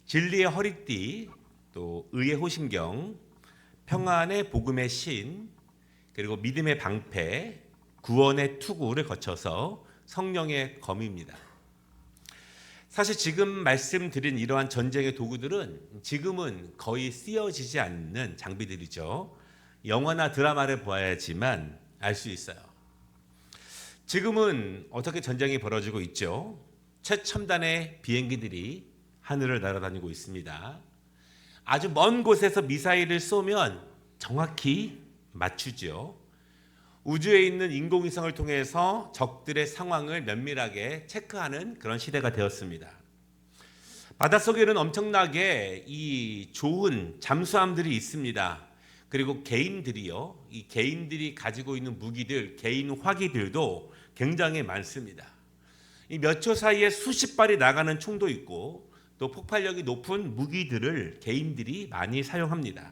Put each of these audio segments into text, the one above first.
진리의 허리띠, 또 의의 호심경, 평안의 복음의 신, 그리고 믿음의 방패, 구원의 투구를 거쳐서 성령의 검입니다. 사실 지금 말씀드린 이러한 전쟁의 도구들은 지금은 거의 쓰여지지 않는 장비들이죠. 영화나 드라마를 보아야지만 알 수 있어요. 지금은 어떻게 전쟁이 벌어지고 있죠? 최첨단의 비행기들이 하늘을 날아다니고 있습니다. 아주 먼 곳에서 미사일을 쏘면 정확히 맞추죠. 우주에 있는 인공위성을 통해서 적들의 상황을 면밀하게 체크하는 그런 시대가 되었습니다. 바닷속에는 엄청나게 이 좋은 잠수함들이 있습니다. 그리고 개인들이요, 이 개인들이 가지고 있는 무기들, 개인 화기들도 굉장히 많습니다. 이 몇 초 사이에 수십 발이 나가는 총도 있고 또 폭발력이 높은 무기들을 개인들이 많이 사용합니다.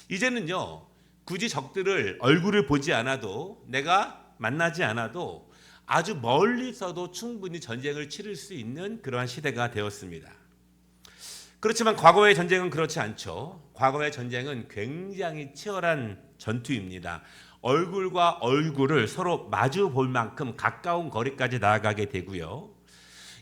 이제는요, 굳이 적들을 얼굴을 보지 않아도, 내가 만나지 않아도 아주 멀리서도 충분히 전쟁을 치를 수 있는 그러한 시대가 되었습니다. 그렇지만 과거의 전쟁은 그렇지 않죠. 과거의 전쟁은 굉장히 치열한 전투입니다. 얼굴과 얼굴을 서로 마주 볼 만큼 가까운 거리까지 나아가게 되고요.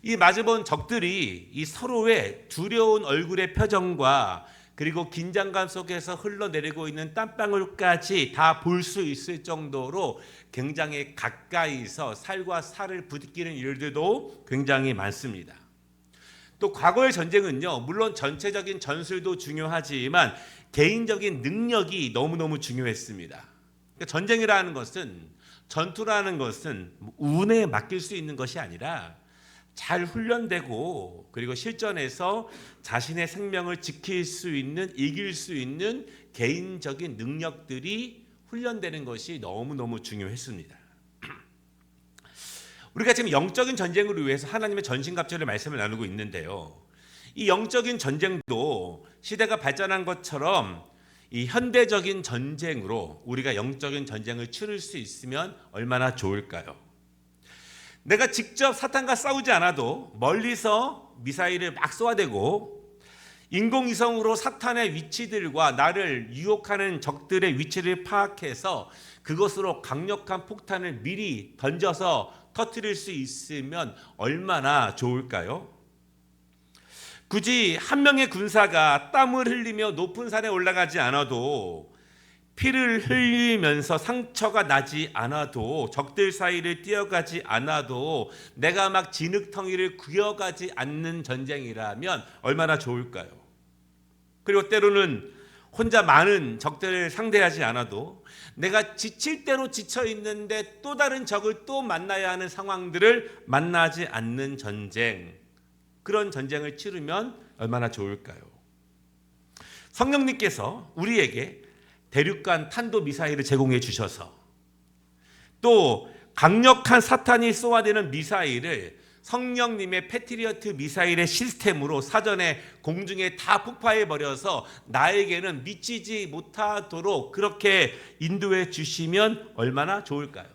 이 마주본 적들이 이 서로의 두려운 얼굴의 표정과 그리고 긴장감 속에서 흘러내리고 있는 땀방울까지 다 볼 수 있을 정도로 굉장히 가까이서 살과 살을 부딪히는 일들도 굉장히 많습니다. 또 과거의 전쟁은요, 물론 전체적인 전술도 중요하지만 개인적인 능력이 너무너무 중요했습니다. 그러니까 전쟁이라는 것은, 전투라는 것은 운에 맡길 수 있는 것이 아니라 잘 훈련되고 그리고 실전에서 자신의 생명을 지킬 수 있는, 이길 수 있는 개인적인 능력들이 훈련되는 것이 너무너무 중요했습니다. 우리가 지금 영적인 전쟁을 위해서 하나님의 전신갑주를 말씀을 나누고 있는데요, 이 영적인 전쟁도 시대가 발전한 것처럼 이 현대적인 전쟁으로 우리가 영적인 전쟁을 치를 수 있으면 얼마나 좋을까요? 내가 직접 사탄과 싸우지 않아도 멀리서 미사일을 막 쏘아대고 인공위성으로 사탄의 위치들과 나를 유혹하는 적들의 위치를 파악해서 그것으로 강력한 폭탄을 미리 던져서 터뜨릴 수 있으면 얼마나 좋을까요? 굳이 한 명의 군사가 땀을 흘리며 높은 산에 올라가지 않아도, 피를 흘리면서 상처가 나지 않아도, 적들 사이를 뛰어가지 않아도, 내가 막 진흙텅이를 구겨가지 않는 전쟁이라면 얼마나 좋을까요? 그리고 때로는 혼자 많은 적들을 상대하지 않아도 내가 지칠 대로 지쳐 있는데 또 다른 적을 또 만나야 하는 상황들을 만나지 않는 전쟁, 그런 전쟁을 치르면 얼마나 좋을까요? 성령님께서 우리에게 대륙간 탄도 미사일을 제공해 주셔서 또 강력한 사탄이 쏘아대는 미사일을 성령님의 패트리어트 미사일의 시스템으로 사전에 공중에 다 폭파해 버려서 나에게는 미치지 못하도록 그렇게 인도해 주시면 얼마나 좋을까요?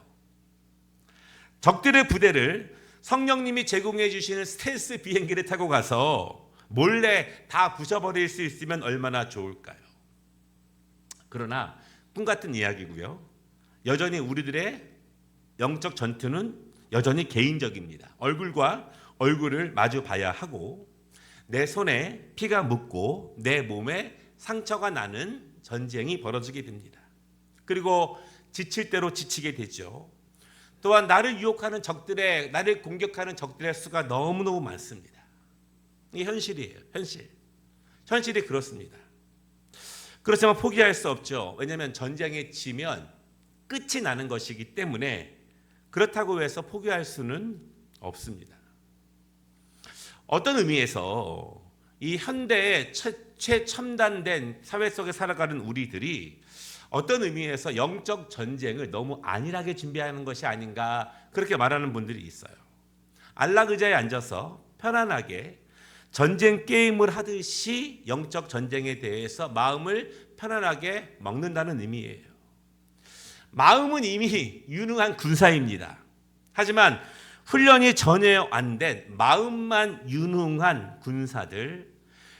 적들의 부대를 성령님이 제공해 주시는 스텔스 비행기를 타고 가서 몰래 다 부숴버릴 수 있으면 얼마나 좋을까요? 그러나 꿈 같은 이야기고요. 여전히 우리들의 영적 전투는 여전히 개인적입니다. 얼굴과 얼굴을 마주 봐야 하고 내 손에 피가 묻고 내 몸에 상처가 나는 전쟁이 벌어지게 됩니다. 그리고 지칠 대로 지치게 되죠. 또한 나를 유혹하는 적들의, 나를 공격하는 적들의 수가 너무너무 많습니다. 이게 현실이에요. 현실이 그렇습니다. 그렇지만 포기할 수 없죠. 왜냐하면 전쟁에 지면 끝이 나는 것이기 때문에 그렇다고 해서 포기할 수는 없습니다. 어떤 의미에서 이 현대의 최첨단된 사회 속에 살아가는 우리들이 어떤 의미에서 영적 전쟁을 너무 안일하게 준비하는 것이 아닌가, 그렇게 말하는 분들이 있어요. 안락 의자에 앉아서 편안하게 전쟁 게임을 하듯이 영적 전쟁에 대해서 마음을 편안하게 먹는다는 의미예요. 마음은 이미 유능한 군사입니다. 하지만 훈련이 전혀 안 된 마음만 유능한 군사들,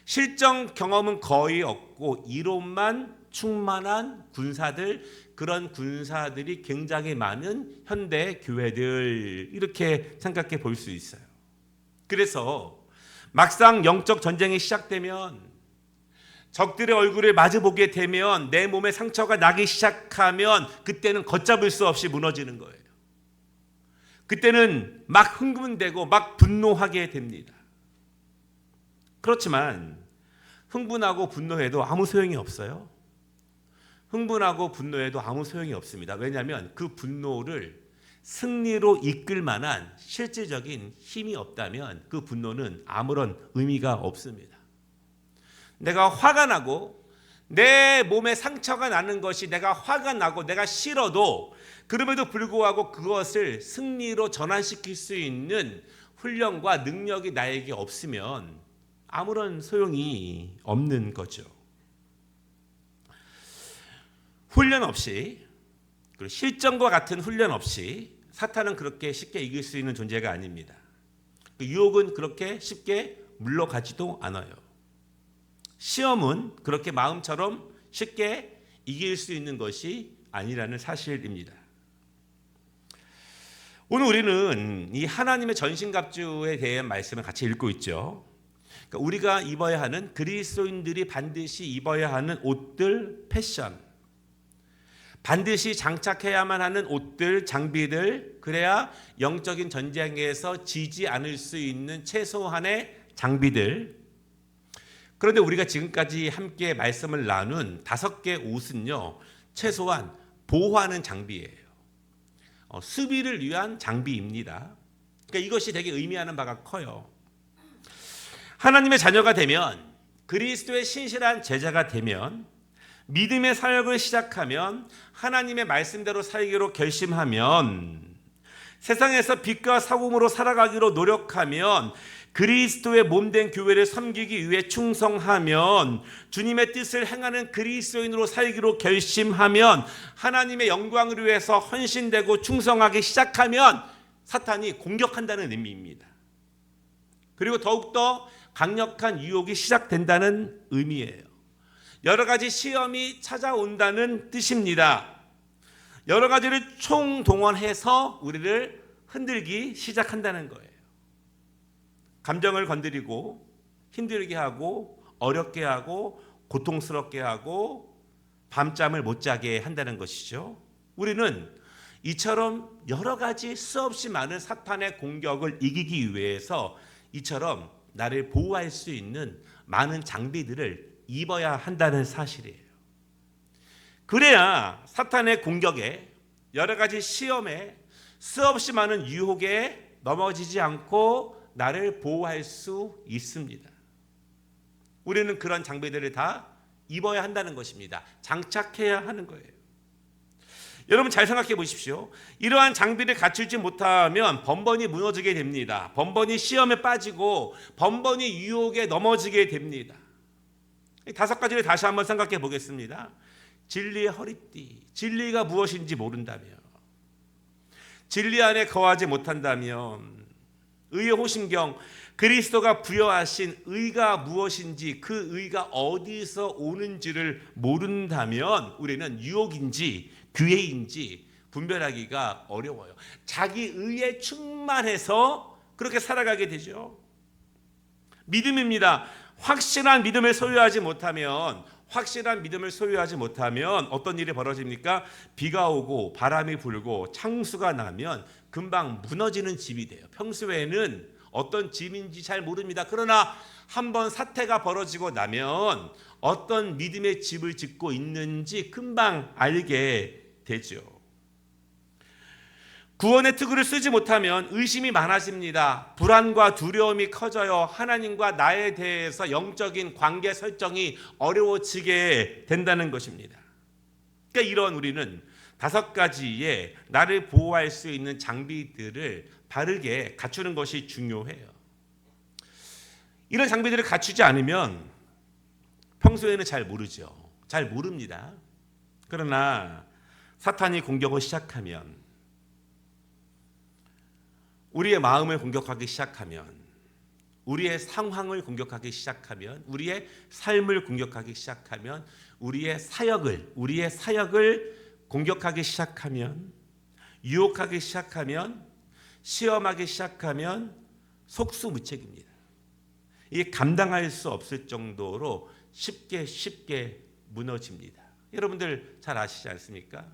실전 경험은 거의 없고 이론만 충만한 군사들, 그런 군사들이 굉장히 많은 현대 교회들, 이렇게 생각해 볼 수 있어요. 그래서 막상 영적 전쟁이 시작되면, 적들의 얼굴을 마주보게 되면, 내 몸에 상처가 나기 시작하면 그때는 걷잡을 수 없이 무너지는 거예요. 그때는 막 흥분되고 막 분노하게 됩니다. 그렇지만 흥분하고 분노해도 아무 소용이 없어요. 흥분하고 분노해도 아무 소용이 없습니다. 왜냐하면 그 분노를 승리로 이끌 만한 실질적인 힘이 없다면 그 분노는 아무런 의미가 없습니다. 내가 화가 나고 내 몸에 상처가 나는 것이, 내가 화가 나고 내가 싫어도 그럼에도 불구하고 그것을 승리로 전환시킬 수 있는 훈련과 능력이 나에게 없으면 아무런 소용이 없는 거죠. 훈련 없이, 그리고 실전과 같은 훈련 없이 사탄은 그렇게 쉽게 이길 수 있는 존재가 아닙니다. 유혹은 그렇게 쉽게 물러가지도 않아요. 시험은 그렇게 마음처럼 쉽게 이길 수 있는 것이 아니라는 사실입니다. 오늘 우리는 이 하나님의 전신갑주에 대한 말씀을 같이 읽고 있죠. 그러니까 우리가 입어야 하는, 그리스도인들이 반드시 입어야 하는 옷들, 패션, 반드시 장착해야만 하는 옷들, 장비들, 그래야 영적인 전쟁에서 지지 않을 수 있는 최소한의 장비들. 그런데 우리가 지금까지 함께 말씀을 나눈 5개 옷은요, 최소한 보호하는 장비예요. 수비를 위한 장비입니다. 그러니까 이것이 되게 의미하는 바가 커요. 하나님의 자녀가 되면, 그리스도의 신실한 제자가 되면, 믿음의 사역을 시작하면, 하나님의 말씀대로 살기로 결심하면, 세상에서 빛과 사귐으로 살아가기로 노력하면, 그리스도의 몸된 교회를 섬기기 위해 충성하면, 주님의 뜻을 행하는 그리스도인으로 살기로 결심하면, 하나님의 영광을 위해서 헌신되고 충성하기 시작하면 사탄이 공격한다는 의미입니다. 그리고 더욱더 강력한 유혹이 시작된다는 의미예요. 여러 가지 시험이 찾아온다는 뜻입니다. 여러 가지를 총동원해서 우리를 흔들기 시작한다는 거예요. 감정을 건드리고 힘들게 하고 어렵게 하고 고통스럽게 하고 밤잠을 못 자게 한다는 것이죠. 우리는 이처럼 여러 가지 수없이 많은 사탄의 공격을 이기기 위해서 이처럼 나를 보호할 수 있는 많은 장비들을 입어야 한다는 사실이에요. 그래야 사탄의 공격에, 여러 가지 시험에, 수없이 많은 유혹에 넘어지지 않고 나를 보호할 수 있습니다. 우리는 그런 장비들을 다 입어야 한다는 것입니다. 장착해야 하는 거예요. 여러분 잘 생각해 보십시오. 이러한 장비를 갖추지 못하면 번번이 무너지게 됩니다. 번번이 시험에 빠지고 번번이 유혹에 넘어지게 됩니다. 5가지를 다시 한번 생각해 보겠습니다. 진리의 허리띠, 진리가 무엇인지 모른다면, 진리 안에 거하지 못한다면, 의의 호심경, 그리스도가 부여하신 의가 무엇인지, 그 의가 어디서 오는지를 모른다면 우리는 유혹인지 기회인지 분별하기가 어려워요. 자기 의에 충만해서 그렇게 살아가게 되죠. 믿음입니다. 확실한 믿음을 소유하지 못하면 어떤 일이 벌어집니까? 비가 오고 바람이 불고 창수가 나면 금방 무너지는 집이 돼요. 평소에는 어떤 집인지 잘 모릅니다. 그러나 한번 사태가 벌어지고 나면 어떤 믿음의 집을 짓고 있는지 금방 알게 되죠. 구원의 투구를 쓰지 못하면 의심이 많아집니다. 불안과 두려움이 커져요. 하나님과 나에 대해서 영적인 관계 설정이 어려워지게 된다는 것입니다. 그러니까 이런 우리는 5가지의 나를 보호할 수 있는 장비들을 바르게 갖추는 것이 중요해요. 이런 장비들을 갖추지 않으면 평소에는 잘 모르죠. 잘 모릅니다. 그러나 사탄이 공격을 시작하면, 우리의 마음을 공격하기 시작하면, 우리의 상황을 공격하기 시작하면, 우리의 삶을 공격하기 시작하면, 우리의 사역을 공격하기 시작하면, 유혹하기 시작하면, 시험하기 시작하면 속수무책입니다. 이게 감당할 수 없을 정도로 쉽게 무너집니다. 여러분들 잘 아시지 않습니까?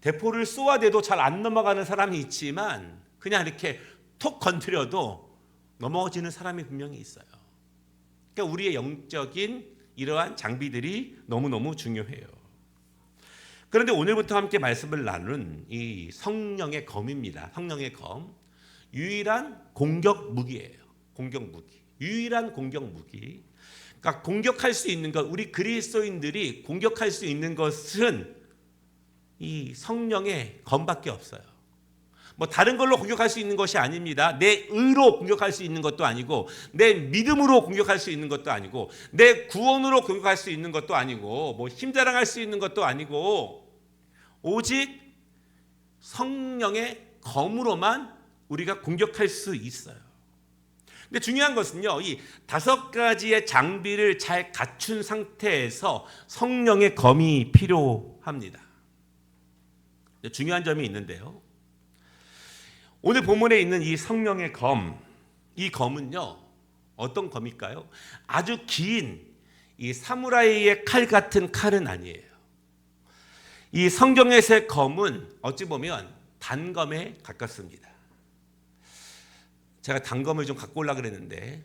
대포를 쏘아대도 잘 안 넘어가는 사람이 있지만 그냥 이렇게 톡 건드려도 넘어지는 사람이 분명히 있어요. 그러니까 우리의 영적인 이러한 장비들이 너무너무 중요해요. 그런데 오늘부터 함께 말씀을 나눈 이 성령의 검입니다. 성령의 검. 유일한 공격 무기예요. 공격 무기. 유일한 공격 무기. 그러니까 공격할 수 있는 것, 우리 그리스도인들이 공격할 수 있는 것은 이 성령의 검밖에 없어요. 뭐 다른 걸로 공격할 수 있는 것이 아닙니다. 내 의로 공격할 수 있는 것도 아니고, 내 믿음으로 공격할 수 있는 것도 아니고, 내 구원으로 공격할 수 있는 것도 아니고, 뭐 힘자랑할 수 있는 것도 아니고, 오직 성령의 검으로만 우리가 공격할 수 있어요. 근데 중요한 것은요, 이 5가지의 장비를 잘 갖춘 상태에서 성령의 검이 필요합니다. 중요한 점이 있는데요. 오늘 본문에 있는 이 성령의 검, 이 검은요, 어떤 검일까요? 아주 긴 이 사무라이의 칼 같은 칼은 아니에요. 이 성경에서의 검은 어찌 보면 단검에 가깝습니다. 제가 단검을 좀 갖고 오려고 그랬는데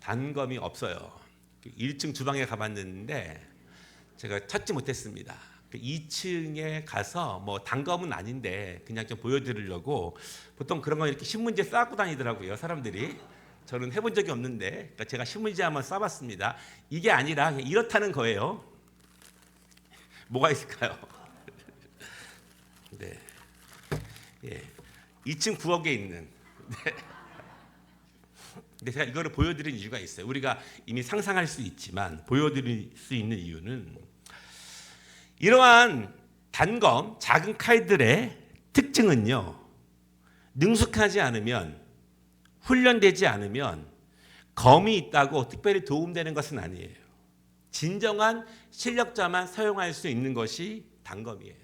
단검이 없어요. 1층 주방에 가봤는데 제가 찾지 못했습니다. 2층에 가서 뭐 단검은 아닌데 그냥 좀 보여드리려고, 보통 그런 거 이렇게 신문지에 싸고 다니더라고요, 사람들이. 저는 해본 적이 없는데, 그러니까 제가 신문지에 한번 싸봤습니다. 이게 아니라 이렇다는 거예요. 뭐가 있을까요? 네, 예, 2층 부엌에 있는. 네. 근데 제가 이거를 보여드린 이유가 있어요. 우리가 이미 상상할 수 있지만 보여드릴 수 있는 이유는, 이러한 단검, 작은 칼들의 특징은요, 능숙하지 않으면, 훈련되지 않으면 검이 있다고 특별히 도움되는 것은 아니에요. 진정한 실력자만 사용할 수 있는 것이 단검이에요.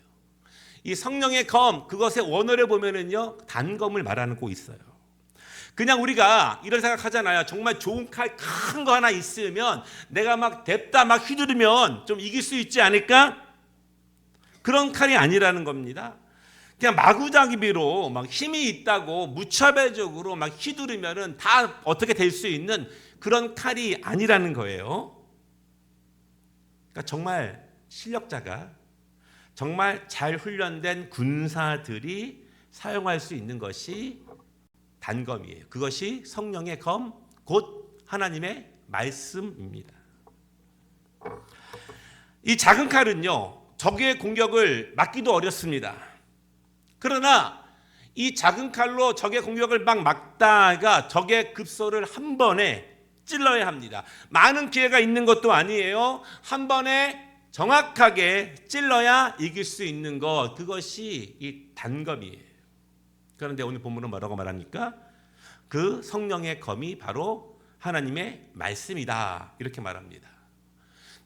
이 성령의 검, 그것의 원어를 보면은요, 단검을 말하고 있어요. 그냥 우리가 이런 생각하잖아요. 정말 좋은 칼 큰 거 하나 있으면 내가 막 댑다 막 휘두르면 좀 이길 수 있지 않을까? 그런 칼이 아니라는 겁니다. 그냥 마구잡이로 막 힘이 있다고 무차별적으로 막 휘두르면은 다 어떻게 될 수 있는 그런 칼이 아니라는 거예요. 그러니까 정말 실력자가, 정말 잘 훈련된 군사들이 사용할 수 있는 것이 단검이에요. 그것이 성령의 검, 곧 하나님의 말씀입니다. 이 작은 칼은요, 적의 공격을 막기도 어렵습니다. 그러나 이 작은 칼로 적의 공격을 막 막다가 적의 급소를 한 번에 찔러야 합니다. 많은 기회가 있는 것도 아니에요. 한 번에 정확하게 찔러야 이길 수 있는 것, 그것이 이 단검이에요. 그런데 오늘 본문은 뭐라고 말합니까? 그 성령의 검이 바로 하나님의 말씀이다, 이렇게 말합니다.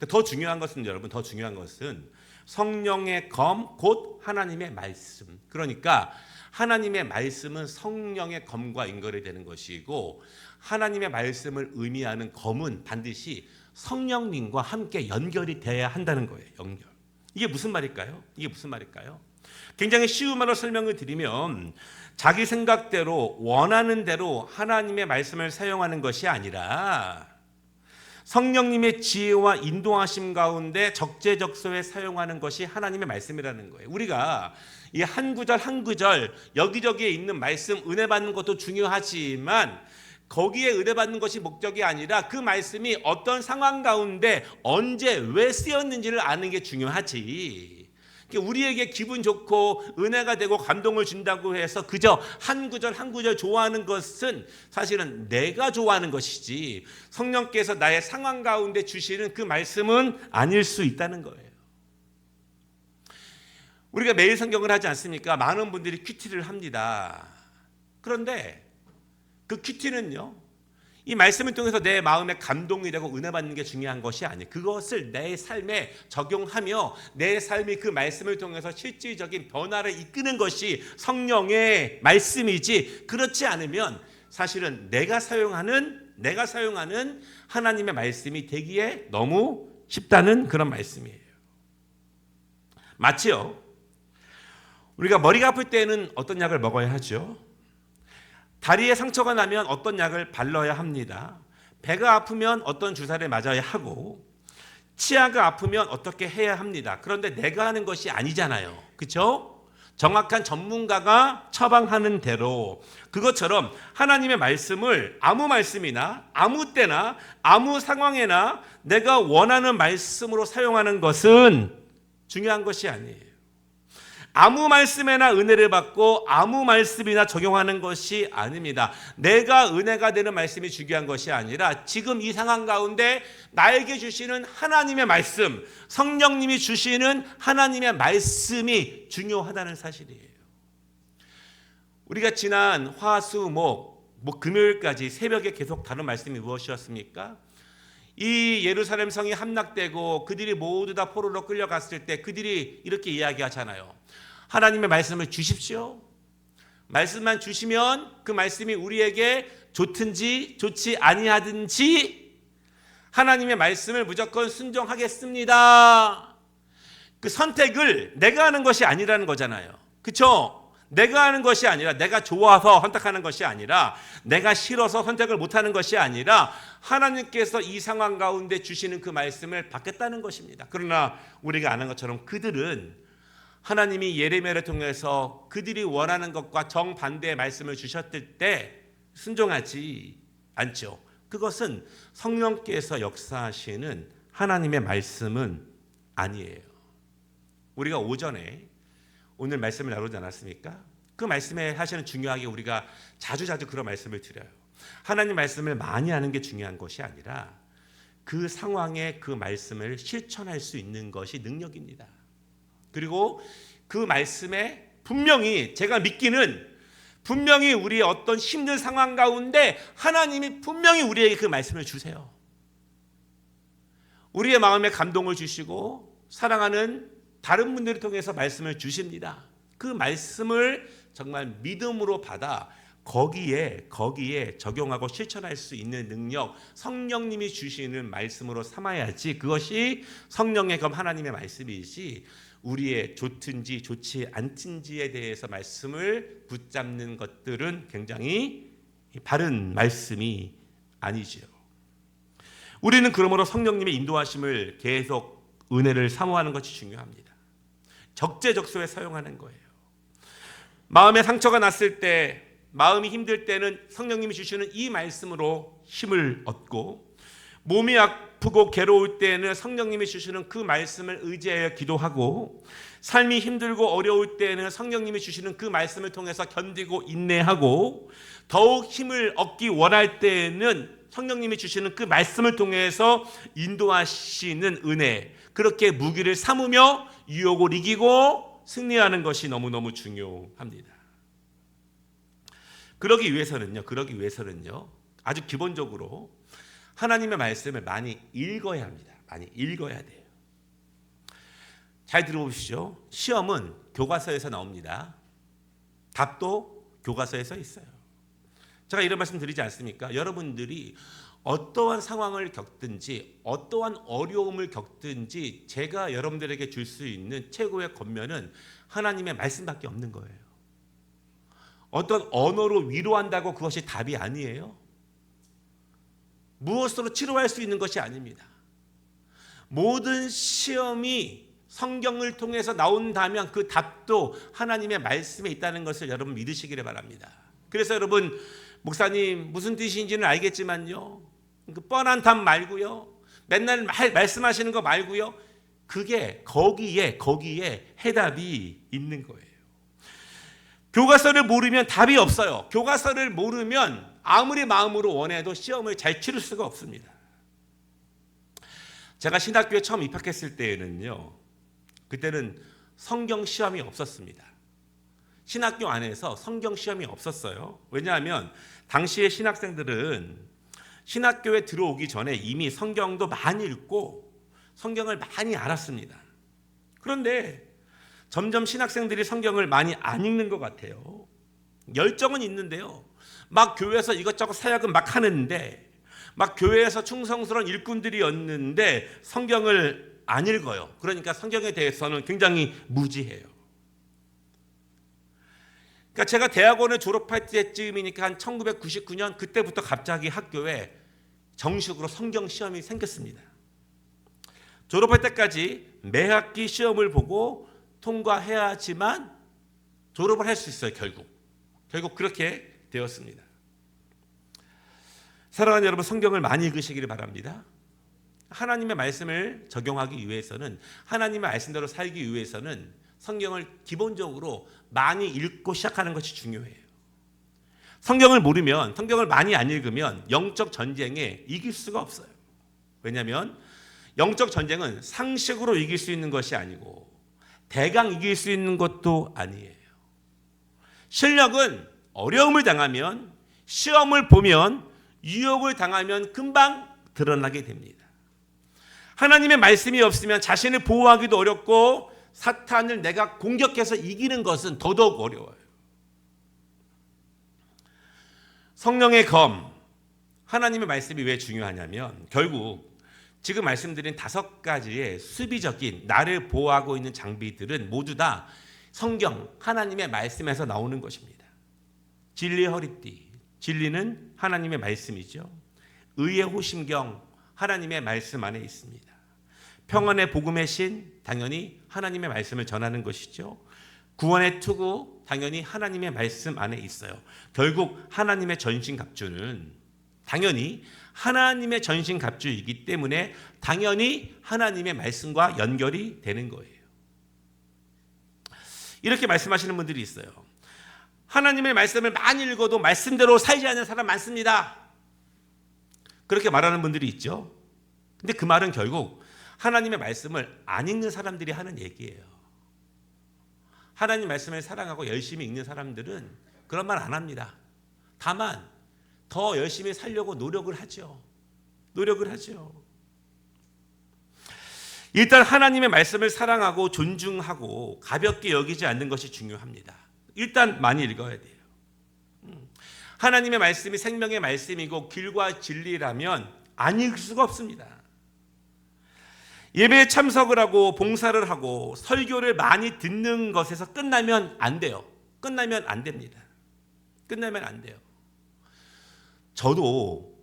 더 중요한 것은, 여러분, 더 중요한 것은 성령의 검, 곧 하나님의 말씀. 그러니까 하나님의 말씀은 성령의 검과 연결이 되는 것이고, 하나님의 말씀을 의미하는 검은 반드시 성령님과 함께 연결이 돼야 한다는 거예요. 연결. 이게 무슨 말일까요? 굉장히 쉬운 말로 설명을 드리면, 자기 생각대로 원하는 대로 하나님의 말씀을 사용하는 것이 아니라 성령님의 지혜와 인도하심 가운데 적재적소에 사용하는 것이 하나님의 말씀이라는 거예요. 우리가 이 한 구절 한 구절 여기저기에 있는 말씀 은혜 받는 것도 중요하지만, 거기에 은혜 받는 것이 목적이 아니라 그 말씀이 어떤 상황 가운데 언제 왜 쓰였는지를 아는 게 중요하지. 우리에게 기분 좋고 은혜가 되고 감동을 준다고 해서 그저 한 구절 한 구절 좋아하는 것은 사실은 내가 좋아하는 것이지, 성령께서 나의 상황 가운데 주시는 그 말씀은 아닐 수 있다는 거예요. 우리가 매일 성경을 하지 않습니까? 많은 분들이 큐티를 합니다. 그런데 그 큐티는요, 이 말씀을 통해서 내 마음에 감동이 되고 은혜 받는 게 중요한 것이 아니에요. 그것을 내 삶에 적용하며 내 삶이 그 말씀을 통해서 실질적인 변화를 이끄는 것이 성령의 말씀이지, 그렇지 않으면 사실은 내가 사용하는 하나님의 말씀이 되기에 너무 쉽다는 그런 말씀이에요. 마치요, 우리가 머리가 아플 때는 어떤 약을 먹어야 하죠? 다리에 상처가 나면 어떤 약을 발라야 합니다. 배가 아프면 어떤 주사를 맞아야 하고, 치아가 아프면 어떻게 해야 합니다. 그런데 내가 하는 것이 아니잖아요. 그렇죠? 정확한 전문가가 처방하는 대로, 그것처럼 하나님의 말씀을 아무 말씀이나 아무 때나 아무 상황에나 내가 원하는 말씀으로 사용하는 것은 중요한 것이 아니에요. 아무 말씀에나 은혜를 받고 아무 말씀이나 적용하는 것이 아닙니다. 내가 은혜가 되는 말씀이 중요한 것이 아니라 지금 이 상황 가운데 나에게 주시는 하나님의 말씀, 성령님이 주시는 하나님의 말씀이 중요하다는 사실이에요. 우리가 지난 화, 수, 목 금요일까지 새벽에 계속 다룬 말씀이 무엇이었습니까? 이 예루살렘 성이 함락되고 그들이 모두 다 포로로 끌려갔을 때 그들이 이렇게 이야기하잖아요. 하나님의 말씀을 주십시오. 말씀만 주시면 그 말씀이 우리에게 좋든지 좋지 아니하든지 하나님의 말씀을 무조건 순종하겠습니다. 그 선택을 내가 하는 것이 아니라는 거잖아요. 그렇죠? 내가 하는 것이 아니라, 내가 좋아서 선택하는 것이 아니라, 내가 싫어서 선택을 못하는 것이 아니라 하나님께서 이 상황 가운데 주시는 그 말씀을 받겠다는 것입니다. 그러나 우리가 아는 것처럼 그들은 하나님이 예레미야를 통해서 그들이 원하는 것과 정반대의 말씀을 주셨을 때 순종하지 않죠. 그것은 성령께서 역사하시는 하나님의 말씀은 아니에요. 우리가 오전에 오늘 말씀을 나누지 않았습니까? 그 말씀에 사실은 중요하게 우리가 자주 그런 말씀을 드려요. 하나님 말씀을 많이 하는 게 중요한 것이 아니라 그 상황에 그 말씀을 실천할 수 있는 것이 능력입니다. 그리고 그 말씀에 분명히 제가 믿기는, 분명히 우리의 어떤 힘든 상황 가운데 하나님이 분명히 우리에게 그 말씀을 주세요. 우리의 마음에 감동을 주시고 사랑하는 다른 분들을 통해서 말씀을 주십니다. 그 말씀을 정말 믿음으로 받아 거기에 적용하고 실천할 수 있는 능력, 성령님이 주시는 말씀으로 삼아야지 그것이 성령의 검 하나님의 말씀이지, 우리의 좋든지 좋지 않든지에 대해서 말씀을 붙잡는 것들은 굉장히 바른 말씀이 아니죠. 우리는 그러므로 성령님의 인도하심을 계속 은혜를 사모하는 것이 중요합니다. 적재적소에 사용하는 거예요. 마음에 상처가 났을 때, 마음이 힘들 때는 성령님이 주시는 이 말씀으로 힘을 얻고, 몸이 아프고 괴로울 때는 성령님이 주시는 그 말씀을 의지하여 기도하고, 삶이 힘들고 어려울 때는 성령님이 주시는 그 말씀을 통해서 견디고 인내하고, 더욱 힘을 얻기 원할 때는 성령님이 주시는 그 말씀을 통해서 인도하시는 은혜, 그렇게 무기를 삼으며 유혹을 이기고 승리하는 것이 너무너무 중요합니다. 그러기 위해서는요, 아주 기본적으로 하나님의 말씀을 많이 읽어야 합니다. 많이 읽어야 돼요. 잘 들어보십시오. 시험은 교과서에서 나옵니다. 답도 교과서에서 있어요. 제가 이런 말씀 드리지 않습니까? 여러분들이 어떠한 상황을 겪든지 어떠한 어려움을 겪든지 제가 여러분들에게 줄 수 있는 최고의 권면은 하나님의 말씀밖에 없는 거예요. 어떤 언어로 위로한다고 그것이 답이 아니에요. 무엇으로 치료할 수 있는 것이 아닙니다. 모든 시험이 성경을 통해서 나온다면 그 답도 하나님의 말씀에 있다는 것을 여러분 믿으시기를 바랍니다. 그래서 여러분, 목사님 무슨 뜻인지는 알겠지만요, 그 뻔한 답 말고요, 맨날 말씀하시는 거 말고요, 그게 거기에 해답이 있는 거예요. 교과서를 모르면 답이 없어요. 교과서를 모르면 아무리 마음으로 원해도 시험을 잘 치를 수가 없습니다. 제가 신학교에 처음 입학했을 때에는요, 그때는 성경 시험이 없었습니다. 신학교 안에서 성경 시험이 없었어요. 왜냐하면 당시의 신학생들은 신학교에 들어오기 전에 이미 성경도 많이 읽고 성경을 많이 알았습니다. 그런데 점점 신학생들이 성경을 많이 안 읽는 것 같아요. 열정은 있는데요. 막 교회에서 이것저것 사역은 막 하는데, 막 교회에서 충성스러운 일꾼들이었는데 성경을 안 읽어요. 그러니까 성경에 대해서는 굉장히 무지해요. 그러니까 제가 대학원을 졸업할 때쯤이니까 한 1999년 그때부터 갑자기 학교에 정식으로 성경 시험이 생겼습니다. 졸업할 때까지 매 학기 시험을 보고 통과해야지만 졸업을 할 수 있어요. 결국 그렇게 되었습니다. 사랑하는 여러분, 성경을 많이 읽으시기를 바랍니다. 하나님의 말씀을 적용하기 위해서는, 하나님의 말씀대로 살기 위해서는 성경을 기본적으로 많이 읽고 시작하는 것이 중요해요. 성경을 모르면, 성경을 많이 안 읽으면 영적 전쟁에 이길 수가 없어요. 왜냐하면 영적 전쟁은 상식으로 이길 수 있는 것이 아니고 대강 이길 수 있는 것도 아니에요. 실력은 어려움을 당하면, 시험을 보면, 유혹을 당하면 금방 드러나게 됩니다. 하나님의 말씀이 없으면 자신을 보호하기도 어렵고 사탄을 내가 공격해서 이기는 것은 더더욱 어려워요. 성령의 검, 하나님의 말씀이 왜 중요하냐면 결국 지금 말씀드린 5가지의 수비적인 나를 보호하고 있는 장비들은 모두 다 성경, 하나님의 말씀에서 나오는 것입니다. 진리의 허리띠, 진리는 하나님의 말씀이죠. 의의 호심경, 하나님의 말씀 안에 있습니다. 평안의 복음의 신, 당연히 하나님의 말씀을 전하는 것이죠. 구원의 투구, 당연히 하나님의 말씀 안에 있어요. 결국 하나님의 전신갑주는 당연히 하나님의 전신갑주이기 때문에 당연히 하나님의 말씀과 연결이 되는 거예요. 이렇게 말씀하시는 분들이 있어요. 하나님의 말씀을 많이 읽어도 말씀대로 살지 않는 사람 많습니다. 그렇게 말하는 분들이 있죠. 근데 그 말은 결국 하나님의 말씀을 안 읽는 사람들이 하는 얘기예요. 하나님 말씀을 사랑하고 열심히 읽는 사람들은 그런 말 안 합니다. 다만 더 열심히 살려고 노력을 하죠. 일단 하나님의 말씀을 사랑하고 존중하고 가볍게 여기지 않는 것이 중요합니다. 일단 많이 읽어야 돼요. 하나님의 말씀이 생명의 말씀이고 길과 진리라면 안 읽을 수가 없습니다. 예배에 참석을 하고 봉사를 하고 설교를 많이 듣는 것에서 끝나면 안 돼요. 끝나면 안 됩니다. 저도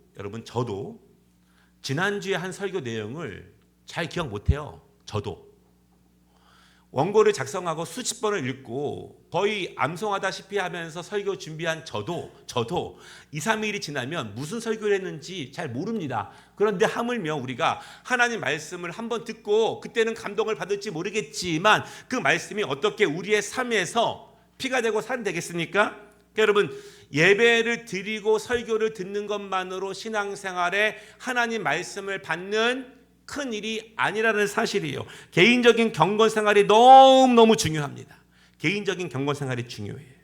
지난주에 한 설교 내용을 잘 기억 못해요. 저도 원고를 작성하고 수십 번을 읽고 거의 암송하다시피 하면서 설교 준비한 저도 2, 3일이 지나면 무슨 설교를 했는지 잘 모릅니다. 그런데 하물며 우리가 하나님 말씀을 한번 듣고 그때는 감동을 받을지 모르겠지만 그 말씀이 어떻게 우리의 삶에서 피가 되고 살이 되겠습니까? 그러니까 여러분, 예배를 드리고 설교를 듣는 것만으로 신앙생활에 하나님 말씀을 받는 큰 일이 아니라는 사실이에요. 개인적인 경건 생활이 너무너무 중요합니다. 개인적인 경건 생활이 중요해요.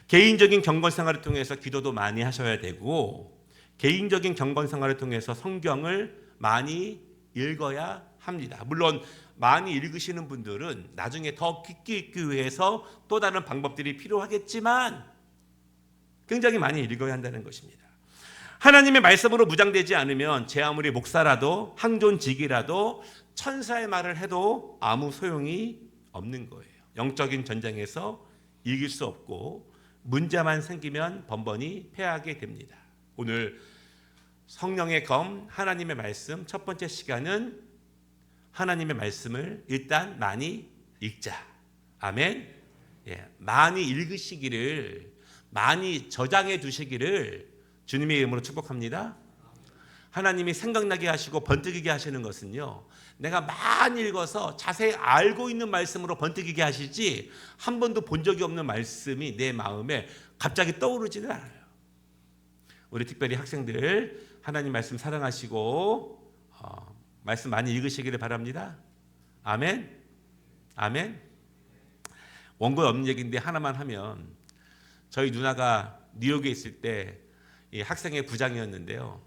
개인적인 경건 생활을 통해서 기도도 많이 하셔야 되고 개인적인 경건 생활을 통해서 성경을 많이 읽어야 합니다. 물론 많이 읽으시는 분들은 나중에 더 깊게 읽기 위해서 또 다른 방법들이 필요하겠지만 굉장히 많이 읽어야 한다는 것입니다. 하나님의 말씀으로 무장되지 않으면 제 아무리 목사라도 항존직이라도 천사의 말을 해도 아무 소용이 없는 거예요. 영적인 전쟁에서 이길 수 없고 문제만 생기면 번번이 패하게 됩니다. 오늘 성령의 검, 하나님의 말씀 첫 번째 시간은 하나님의 말씀을 일단 많이 읽자. 아멘. 많이 읽으시기를, 많이 저장해 두시기를 주님의 이름으로 축복합니다. 하나님이 생각나게 하시고 번뜩이게 하시는 것은요, 내가 많이 읽어서 자세히 알고 있는 말씀으로 번뜩이게 하시지 한 번도 본 적이 없는 말씀이 내 마음에 갑자기 떠오르지는 않아요. 우리 특별히 학생들 하나님 말씀 사랑하시고 말씀 많이 읽으시기를 바랍니다. 아멘. 원고에 없는 얘기인데 하나만 하면, 저희 누나가 뉴욕에 있을 때 이 학생의 부장이었는데요.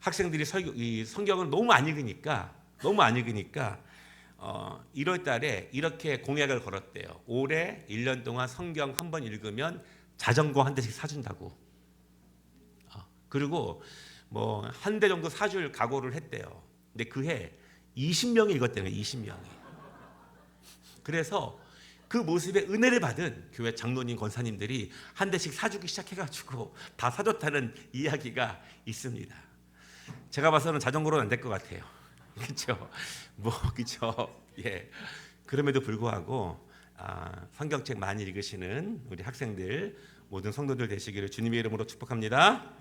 학생들이 이 성경을 너무 안 읽으니까 1월 달에 이렇게 공약을 걸었대요. 올해 1년 동안 성경 한 번 읽으면 자전거 한 대씩 사준다고. 그리고 뭐 한 대 정도 사줄 각오를 했대요. 근데 그해 20명이 읽었대요. 20명이. 그래서 그 모습에 은혜를 받은 교회 장로님 권사님들이 한 대씩 사주기 시작해가지고 다 사줬다는 이야기가 있습니다. 제가 봐서는 자전거로는 안 될 것 같아요. 그렇죠? 그렇죠? 예. 그럼에도 불구하고 성경책 많이 읽으시는 우리 학생들 모든 성도들 되시기를 주님의 이름으로 축복합니다.